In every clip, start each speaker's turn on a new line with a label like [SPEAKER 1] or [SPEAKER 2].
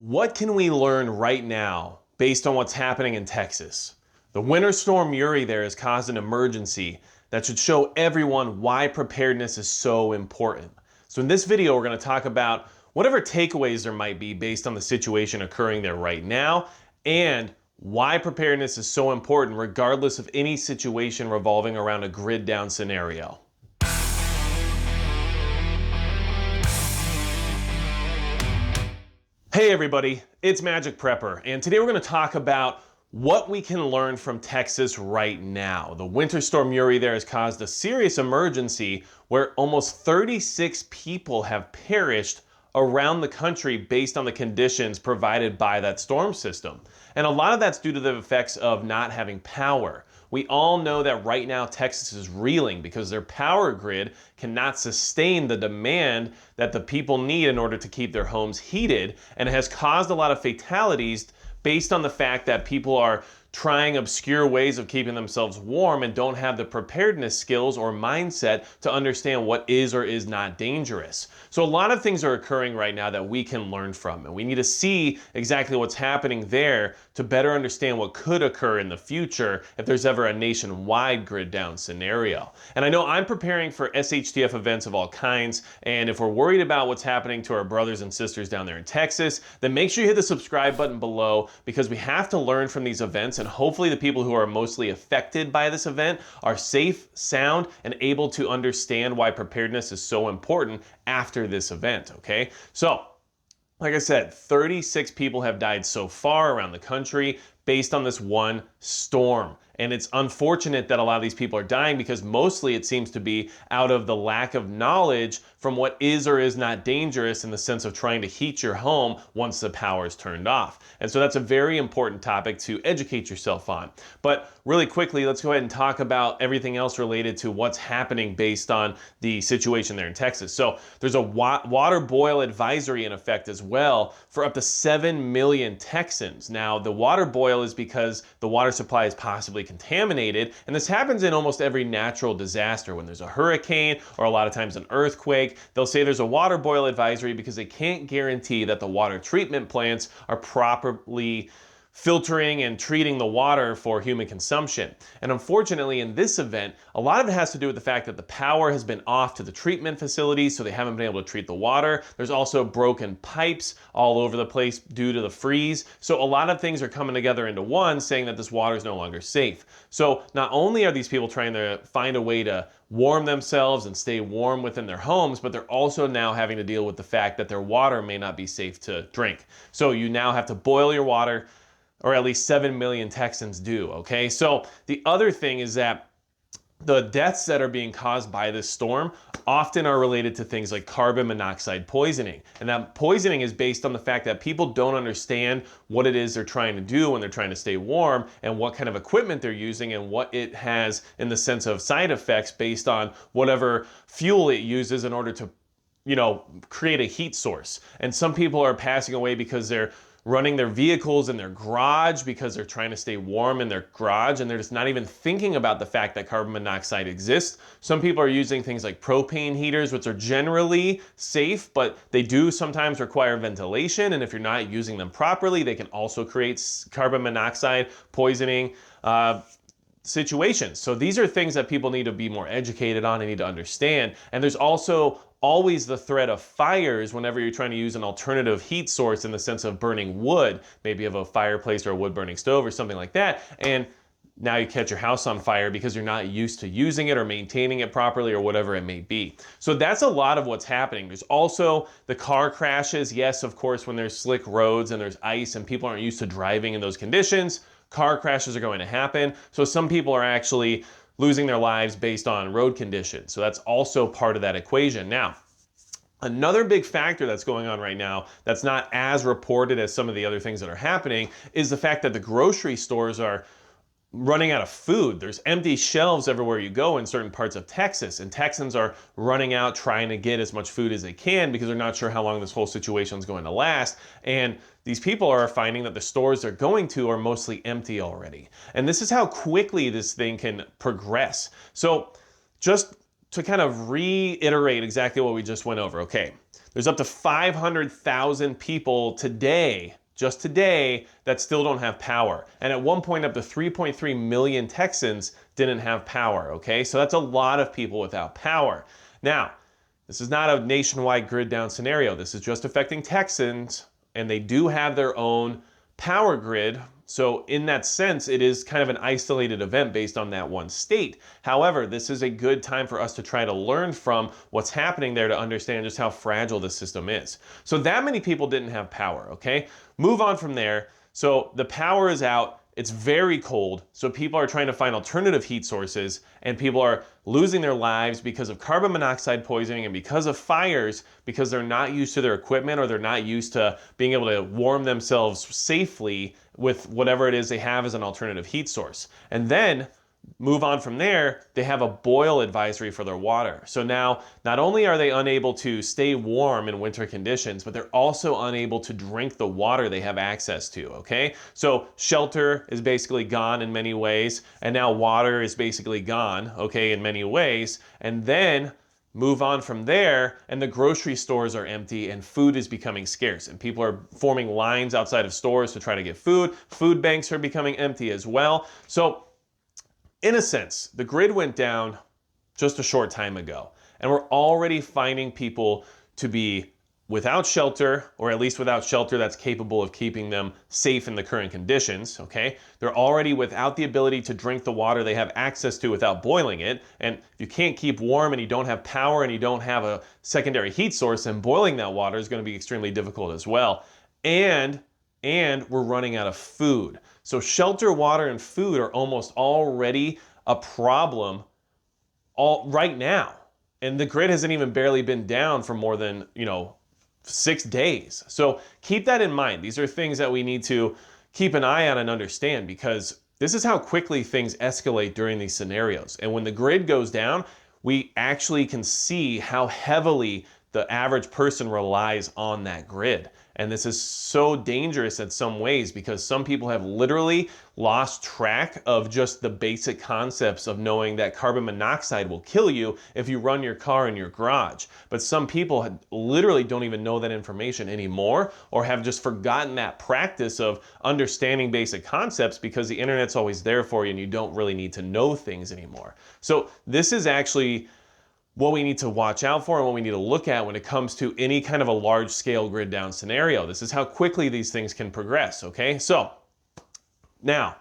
[SPEAKER 1] What can we learn right now based on what's happening in Texas? The winter storm Uri there has caused an emergency that should show everyone why preparedness is so important. So in this video, we're going to talk about whatever takeaways there might be based on the situation occurring there right now and why preparedness is so important regardless of any situation revolving around a grid down scenario. Hey everybody, it's Magic Prepper, and today we're going to talk about what we can learn from Texas right now. The winter storm Uri there has caused a serious emergency where almost 36 people have perished around the country based on the conditions provided by that storm system. And a lot of that's due to the effects of not having power. We all know that right now Texas is reeling because their power grid cannot sustain the demand that the people need in order to keep their homes heated, and it has caused a lot of fatalities based on the fact that people are trying obscure ways of keeping themselves warm and don't have the preparedness skills or mindset to understand what is or is not dangerous. So a lot of things are occurring right now that we can learn from, and we need to see exactly what's happening there to better understand what could occur in the future if there's ever a nationwide grid down scenario. And I know I'm preparing for SHTF events of all kinds, and if we're worried about what's happening to our brothers and sisters down there in Texas, then make sure you hit the subscribe button below, because we have to learn from these events, and hopefully the people who are mostly affected by this event are safe, sound, and able to understand why preparedness is so important after this event, okay? So, like I said, 36 people have died so far around the country based on this one storm. And it's unfortunate that a lot of these people are dying because mostly it seems to be out of the lack of knowledge from what is or is not dangerous in the sense of trying to heat your home once the power is turned off. And so that's a very important topic to educate yourself on. But really quickly, let's go ahead and talk about everything else related to what's happening based on the situation there in Texas. So there's a water boil advisory in effect as well for up to 7 million Texans. Now, the water boil is because the water supply is possibly contaminated, and this happens in almost every natural disaster. When there's a hurricane or a lot of times an earthquake, they'll say there's a water boil advisory because they can't guarantee that the water treatment plants are properly filtering and treating the water for human consumption. And unfortunately, in this event, a lot of it has to do with the fact that the power has been off to the treatment facilities, so they haven't been able to treat the water. There's also broken pipes all over the place due to the freeze. So a lot of things are coming together into one, saying that this water is no longer safe. So not only are these people trying to find a way to warm themselves and stay warm within their homes, but they're also now having to deal with the fact that their water may not be safe to drink. So you now have to boil your water, or at least 7 million Texans do, okay? So the other thing is that the deaths that are being caused by this storm often are related to things like carbon monoxide poisoning. And that poisoning is based on the fact that people don't understand what it is they're trying to do when they're trying to stay warm, and what kind of equipment they're using, and what it has in the sense of side effects based on whatever fuel it uses in order to, create a heat source. And some people are passing away because they're running their vehicles in their garage because they're trying to stay warm in their garage, and they're just not even thinking about the fact that carbon monoxide exists. Some people are using things like propane heaters, which are generally safe, but they do sometimes require ventilation, and if you're not using them properly, they can also create carbon monoxide poisoning situations. So these are things that people need to be more educated on and need to understand. And there's also always the threat of fires whenever you're trying to use an alternative heat source in the sense of burning wood. Maybe you have a fireplace or a wood burning stove or something like that, and now you catch your house on fire because you're not used to using it or maintaining it properly or whatever it may be. So that's a lot of what's happening. There's also the car crashes. Yes, of course, when there's slick roads and there's ice and people aren't used to driving in those conditions, car crashes are going to happen. So some people are actually losing their lives based on road conditions. So that's also part of that equation. Now, another big factor that's going on right now that's not as reported as some of the other things that are happening is the fact that the grocery stores are running out of food. There's empty shelves everywhere you go in certain parts of Texas, and Texans are running out trying to get as much food as they can because they're not sure how long this whole situation is going to last. And these people are finding that the stores they're going to are mostly empty already. And this is how quickly this thing can progress. So just to kind of reiterate exactly what we just went over, okay. There's up to 500,000 people today, just today, that still don't have power. And at one point, up to 3.3 million Texans didn't have power, okay? So that's a lot of people without power. Now, this is not a nationwide grid down scenario. This is just affecting Texans, and they do have their own power grid. So in that sense, it is kind of an isolated event based on that one state. However, this is a good time for us to try to learn from what's happening there to understand just how fragile the system is. So that many people didn't have power, okay? Move on from there. So the power is out. It's very cold, so people are trying to find alternative heat sources, and people are losing their lives because of carbon monoxide poisoning and because of fires, because they're not used to their equipment or they're not used to being able to warm themselves safely with whatever it is they have as an alternative heat source. And then move on from there, they have a boil advisory for their water. So now, not only are they unable to stay warm in winter conditions, but they're also unable to drink the water they have access to, okay? So shelter is basically gone in many ways, and now water is basically gone, okay, in many ways. And then move on from there, and the grocery stores are empty and food is becoming scarce, and people are forming lines outside of stores to try to get food. Food banks are becoming empty as well. So in a sense, the grid went down just a short time ago, and we're already finding people to be without shelter, or at least without shelter that's capable of keeping them safe in the current conditions, okay? They're already without the ability to drink the water they have access to without boiling it, and if you can't keep warm and you don't have power and you don't have a secondary heat source, then boiling that water is going to be extremely difficult as well. And we're running out of food. So shelter, water, and food are almost already a problem right now. And the grid hasn't even barely been down for more than, 6 days. So keep that in mind. These are things that we need to keep an eye on and understand, because this is how quickly things escalate during these scenarios. And when the grid goes down, we actually can see how heavily the average person relies on that grid. And this is so dangerous in some ways, because some people have literally lost track of just the basic concepts of knowing that carbon monoxide will kill you if you run your car in your garage. But some people literally don't even know that information anymore, or have just forgotten that practice of understanding basic concepts, because the internet's always there for you and you don't really need to know things anymore. So this is actually what we need to watch out for and what we need to look at when it comes to any kind of a large scale grid down scenario. This is how quickly these things can progress, okay? So now,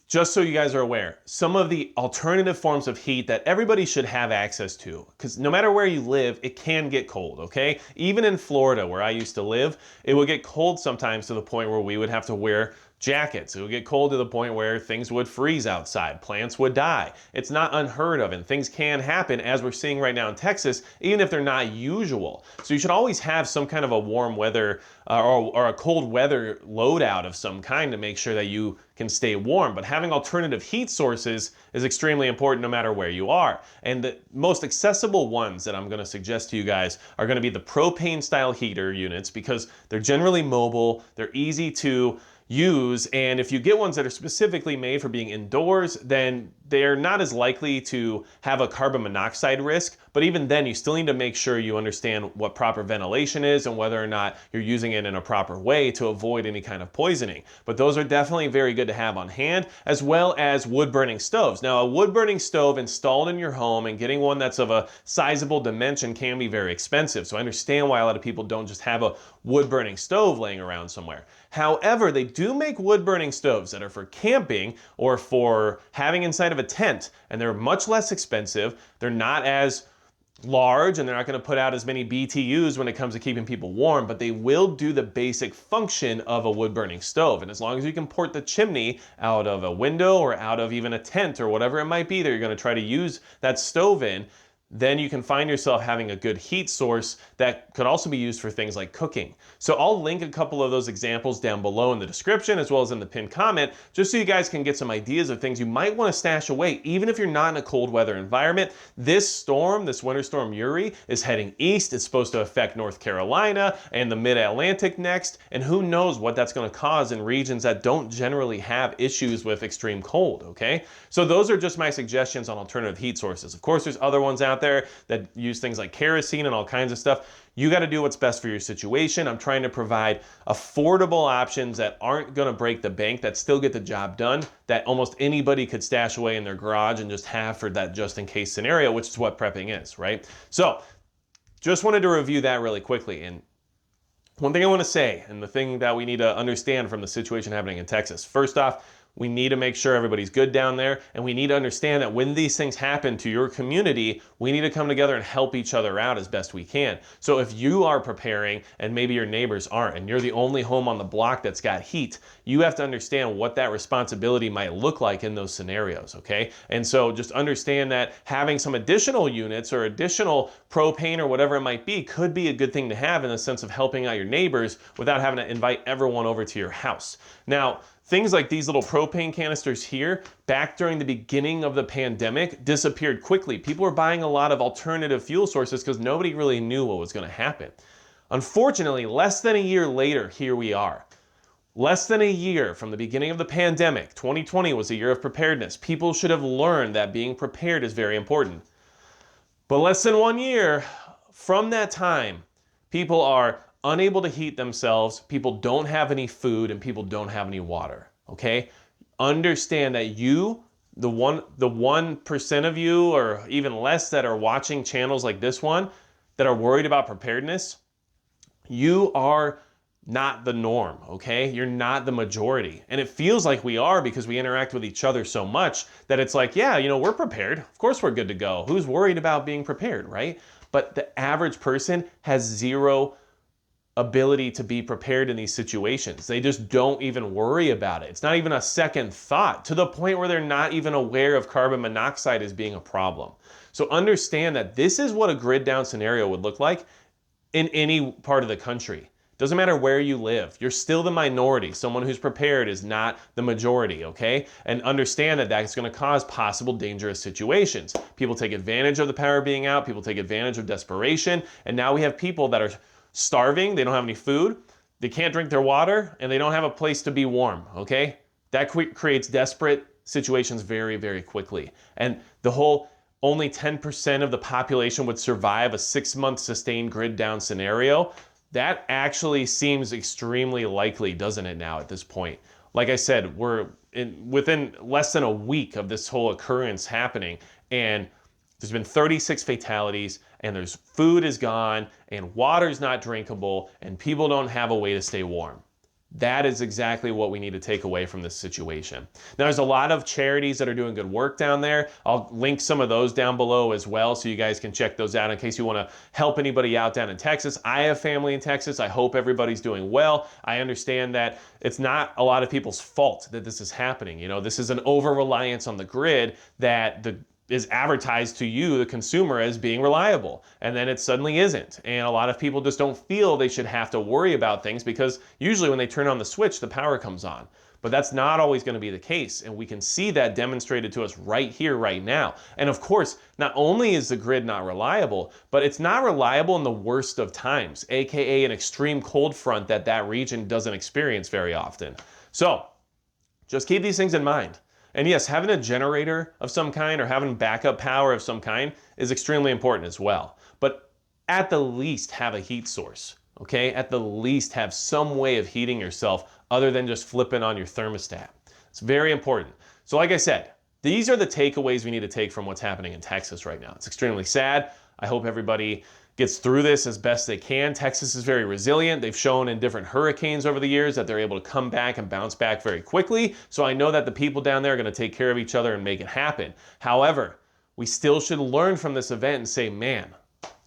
[SPEAKER 1] just so you guys are aware, some of the alternative forms of heat that everybody should have access to, because no matter where you live, it can get cold, okay? Even in Florida, where I used to live, it would get cold sometimes to the point where we would have to wear jackets. It would get cold to the point where things would freeze outside, plants would die. It's not unheard of, and things can happen, as we're seeing right now in Texas, even if they're not usual. So you should always have some kind of a warm weather or a cold weather loadout of some kind to make sure that you can stay warm. But having alternative heat sources is extremely important no matter where you are. And the most accessible ones that I'm going to suggest to you guys are going to be the propane style heater units, because they're generally mobile, they're easy to use, and if you get ones that are specifically made for being indoors, then they're not as likely to have a carbon monoxide risk. But even then, you still need to make sure you understand what proper ventilation is and whether or not you're using it in a proper way to avoid any kind of poisoning. But those are definitely very good to have on hand, as well as wood burning stoves. Now, a wood burning stove installed in your home and getting one that's of a sizable dimension can be very expensive. So I understand why a lot of people don't just have a wood burning stove laying around somewhere. However, they do make wood burning stoves that are for camping or for having inside of a tent, and they're much less expensive. They're not as large, and they're not going to put out as many BTUs when it comes to keeping people warm, but they will do the basic function of a wood burning stove. And as long as you can port the chimney out of a window or out of even a tent or whatever it might be that you're going to try to use that stove in, then you can find yourself having a good heat source that could also be used for things like cooking. So I'll link a couple of those examples down below in the description, as well as in the pinned comment, just so you guys can get some ideas of things you might want to stash away, even if you're not in a cold weather environment. This storm, this winter storm Uri, is heading east. It's supposed to affect North Carolina and the mid-Atlantic next, and who knows what that's going to cause in regions that don't generally have issues with extreme cold, okay? So those are just my suggestions on alternative heat sources. Of course, there's other ones out there that use things like kerosene and all kinds of stuff. You got to do what's best for your situation. I'm trying to provide affordable options that aren't going to break the bank, that still get the job done, that almost anybody could stash away in their garage and just have for that just in case scenario, which is what prepping is, right? So just wanted to review that really quickly. And one thing I want to say, and the thing that we need to understand from the situation happening in Texas, first off, we need to make sure everybody's good down there, and we need to understand that when these things happen to your community, we need to come together and help each other out as best we can. So if you are preparing and maybe your neighbors aren't, and you're the only home on the block that's got heat, you have to understand what that responsibility might look like in those scenarios, okay? And so just understand that having some additional units or additional propane or whatever it might be could be a good thing to have in the sense of helping out your neighbors without having to invite everyone over to your house. Now, things like these little propane canisters here, back during the beginning of the pandemic, disappeared quickly. People were buying a lot of alternative fuel sources because nobody really knew what was going to happen. Unfortunately, less than a year later, here we are. Less than a year from the beginning of the pandemic, 2020 was a year of preparedness. People should have learned that being prepared is very important. But less than 1 year from that time, people are unable to heat themselves, people don't have any food, and people don't have any water, okay? Understand that you, the 1% of you or even less that are watching channels like this one that are worried about preparedness, you are not the norm, okay? You're not the majority. And it feels like we are because we interact with each other so much that it's like, yeah, you know, we're prepared. Of course we're good to go. Who's worried about being prepared, right? But the average person has zero ability to be prepared in these situations. They just don't even worry about it. It's not even a second thought, to the point where they're not even aware of carbon monoxide as being a problem. So understand that this is what a grid down scenario would look like in any part of the country. Doesn't matter where you live, you're still the minority. Someone who's prepared is not the majority, okay? And understand that that's going to cause possible dangerous situations. People take advantage of the power being out, people take advantage of desperation, and now we have people that are starving, they don't have any food, they can't drink their water, and they don't have a place to be warm, okay? That creates desperate situations very, very quickly. And the whole only 10% of the population would survive a 6-month sustained grid down scenario, that actually seems extremely likely, doesn't it now at this point? Like I said, we're within less than a week of this whole occurrence happening, and there's been 36 fatalities, and there's food is gone, and water's not drinkable, and people don't have a way to stay warm. That is exactly what we need to take away from this situation. Now, there's a lot of charities that are doing good work down there. I'll link some of those down below as well, so you guys can check those out in case you want to help anybody out down in Texas. I have family in Texas. I hope everybody's doing well. I understand that it's not a lot of people's fault that this is happening. You know, this is an over-reliance on the grid that is advertised to you, the consumer, as being reliable, and then it suddenly isn't. And a lot of people just don't feel they should have to worry about things because usually when they turn on the switch, the power comes on. But that's not always going to be the case, and we can see that demonstrated to us right here, right now. And of course, not only is the grid not reliable, but it's not reliable in the worst of times, aka an extreme cold front that region doesn't experience very often. So just keep these things in mind. And yes, having a generator of some kind or having backup power of some kind is extremely important as well. But at the least, have a heat source, okay? At the least, have some way of heating yourself other than just flipping on your thermostat. It's very important. So like I said, these are the takeaways we need to take from what's happening in Texas right now. It's extremely sad. I hope everybody gets through this as best they can. Texas is very resilient. They've shown in different hurricanes over the years that they're able to come back and bounce back very quickly. So I know that the people down there are going to take care of each other and make it happen. However, we still should learn from this event and say, man,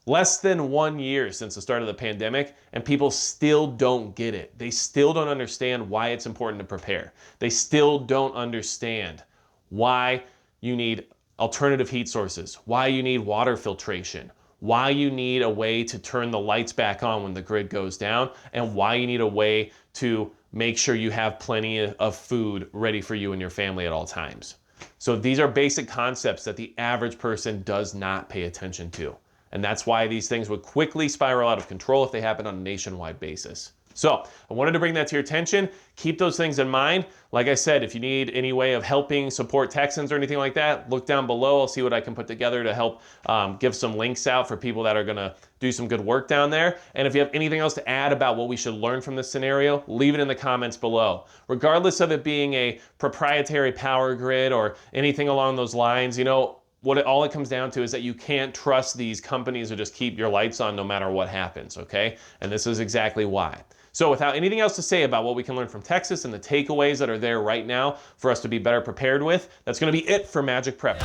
[SPEAKER 1] less than 1 year since the start of the pandemic, and people still don't get it. They still don't understand why it's important to prepare. They still don't understand why you need alternative heat sources, why you need water filtration, why you need a way to turn the lights back on when the grid goes down, and why you need a way to make sure you have plenty of food ready for you and your family at all times. So these are basic concepts that the average person does not pay attention to. And that's why these things would quickly spiral out of control if they happen on a nationwide basis. So I wanted to bring that to your attention. Keep those things in mind. Like I said, if you need any way of helping support Texans or anything like that, look down below. I'll see what I can put together to help give some links out for people that are going to do some good work down there. And if you have anything else to add about what we should learn from this scenario, leave it in the comments below. Regardless of it being a proprietary power grid or anything along those lines, you know, all it comes down to is that you can't trust these companies to just keep your lights on no matter what happens, okay? And this is exactly why. So without anything else to say about what we can learn from Texas and the takeaways that are there right now for us to be better prepared with, that's going to be it for Magic Prep.